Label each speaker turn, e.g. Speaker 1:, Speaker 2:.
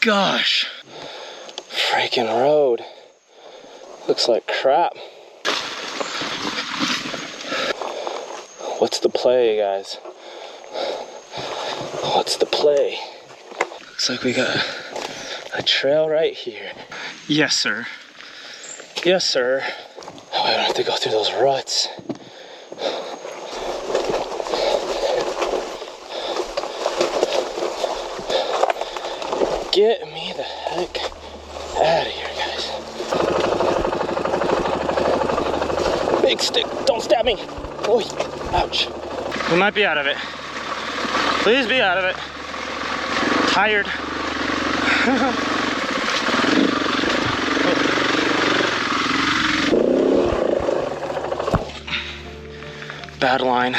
Speaker 1: gosh. Freaking road. Looks like crap. What's the play, guys? What's the play? Looks like we got a trail right here. Yes, sir. Yes, sir. Oh, I don't have to go through those ruts. Get me the heck out of here, guys. Big stick, don't stab me. Oh, ouch. We might be out of it. Please be out of it. Tired. Bad line.